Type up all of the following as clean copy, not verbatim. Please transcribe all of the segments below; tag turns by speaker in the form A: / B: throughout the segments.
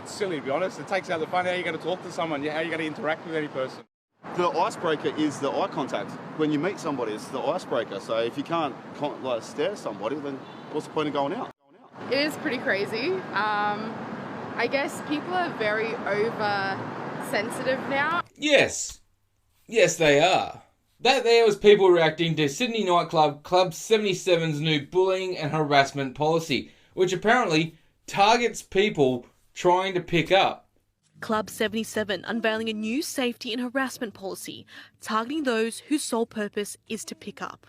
A: It's silly, to be honest. It takes out the fun. How are you going to talk to someone? How are you going to interact with any person?
B: The icebreaker is the eye contact. When you meet somebody, it's the icebreaker. So if you can't stare at somebody, then what's the point of going out?
C: It is pretty crazy. I guess people are very oversensitive now.
D: Yes, they are. That there was people reacting to Sydney Nightclub Club 77's new bullying and harassment policy, which apparently targets people trying to pick up.
E: Club 77 unveiling a new safety and harassment policy targeting those whose sole purpose is to pick up.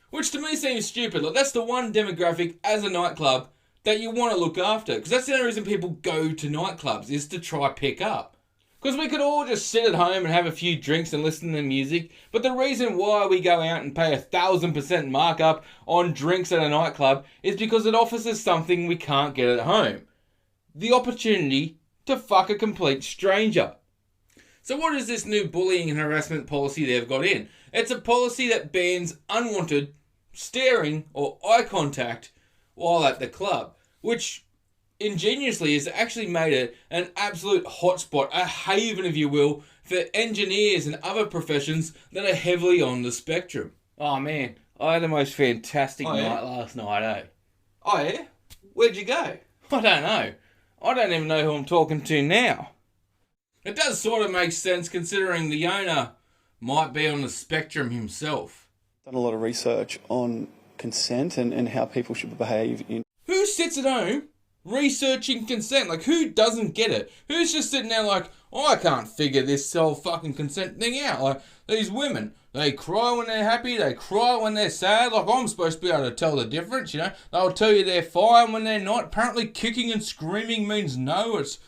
D: Which to me seems stupid. Like, that's the one demographic as a nightclub that you want to look after. Because that's the only reason people go to nightclubs, is to try pick up. Because we could all just sit at home and have a few drinks and listen to music. But the reason why we go out and pay 1,000% markup on drinks at a nightclub is because it offers us something we can't get at home. The opportunity to fuck a complete stranger. So what is this new bullying and harassment policy they've got in? It's a policy that bans unwanted staring or eye contact while at the club, which ingeniously has actually made it an absolute hotspot, a haven, if you will, for engineers and other professions that are heavily on the spectrum. Oh man, I had the most fantastic night last night, eh? Oh yeah? Where'd you go? I don't know. I don't even know who I'm talking to now. It does sort of make sense considering the owner might be on the spectrum himself.
F: Done a lot of research on consent and how people should behave in...
D: Who sits at home researching consent? Like, who doesn't get it? Who's just sitting there like, oh, I can't figure this whole fucking consent thing out? Like, these women, they cry when they're happy, they cry when they're sad. Like, I'm supposed to be able to tell the difference, you know? They'll tell you they're fine when they're not. Apparently kicking and screaming means no. It's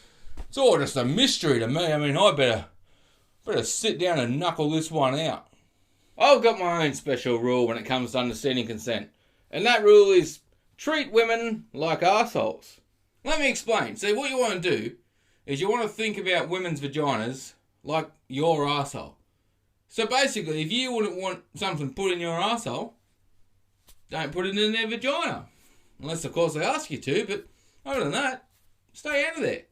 D: all just a mystery to me. I mean, I better sit down and knuckle this one out. I've got my own special rule when it comes to understanding consent. And that rule is treat women like arseholes. Let me explain. See, what you want to do is you want to think about women's vaginas like your arsehole. So basically, if you wouldn't want something put in your arsehole, don't put it in their vagina. Unless, of course, they ask you to, but other than that, stay out of there.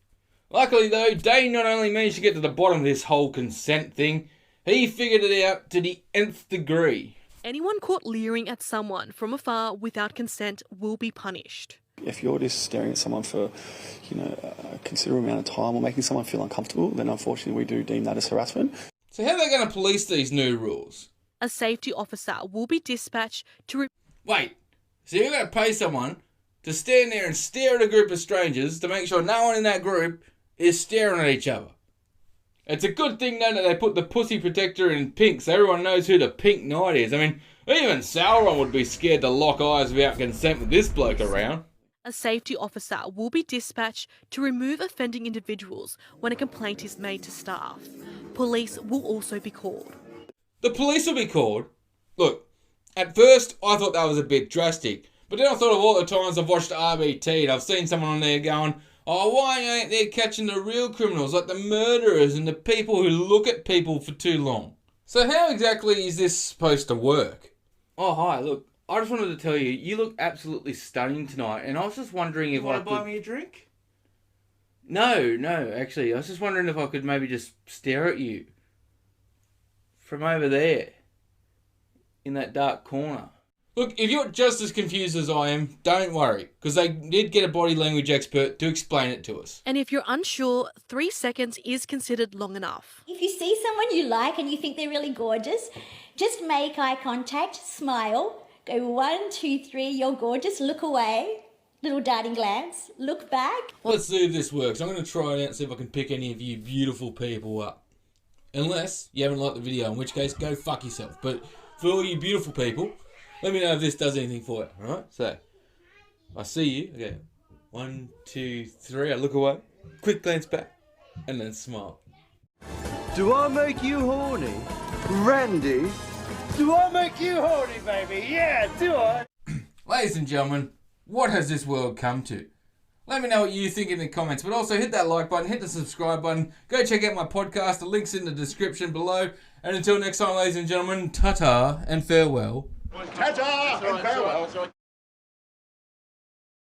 D: Luckily, though, Dane not only managed to get to the bottom of this whole consent thing, he figured it out to the nth degree.
E: Anyone caught leering at someone from afar without consent will be punished.
F: If you're just staring at someone for, a considerable amount of time or making someone feel uncomfortable, then unfortunately we do deem that as harassment.
D: So how are they going to police these new rules?
E: A safety officer will be dispatched to...
D: Wait, so you're going to pay someone to stand there and stare at a group of strangers to make sure no one in that group is staring at each other? It's a good thing, though, that they put the pussy protector in pink so everyone knows who the pink knight is. I mean, even Sauron would be scared to lock eyes without consent with this bloke around.
E: A safety officer will be dispatched to remove offending individuals when a complaint is made to staff. Police will also be called.
D: The police will be called? Look, at first I thought that was a bit drastic, but then I thought of all the times I've watched RBT and I've seen someone on there going, oh, why ain't they catching the real criminals, like the murderers and the people who look at people for too long? So how exactly is this supposed to work? Oh, hi, look, I just wanted to tell you, you look absolutely stunning tonight, and I was just wondering if I could...
A: Want to buy me a drink?
D: No, actually, I was just wondering if I could maybe just stare at you from over there, in that dark corner. Look, if you're just as confused as I am, don't worry, because they did get a body language expert to explain it to us.
E: And if you're unsure, 3 seconds is considered long enough.
G: If you see someone you like and you think they're really gorgeous, just make eye contact, smile, go 1, 2, 3, you're gorgeous, look away, little darting glance, look back.
D: Let's see if this works. I'm going to try it out and see if I can pick any of you beautiful people up. Unless you haven't liked the video, in which case, go fuck yourself. But for all you beautiful people, let me know if this does anything for you, alright? So, I see you. Okay. 1, 2, 3. I look away. Quick glance back. And then smile.
H: Do I make you horny? Randy?
A: Do I make you horny, baby? Yeah, do I?
D: Ladies and gentlemen, what has this world come to? Let me know what you think in the comments, but also hit that like button, hit the subscribe button, go check out my podcast, the link's in the description below, and until next time, ladies and gentlemen, ta-ta and farewell.
B: Ta-ta and farewell.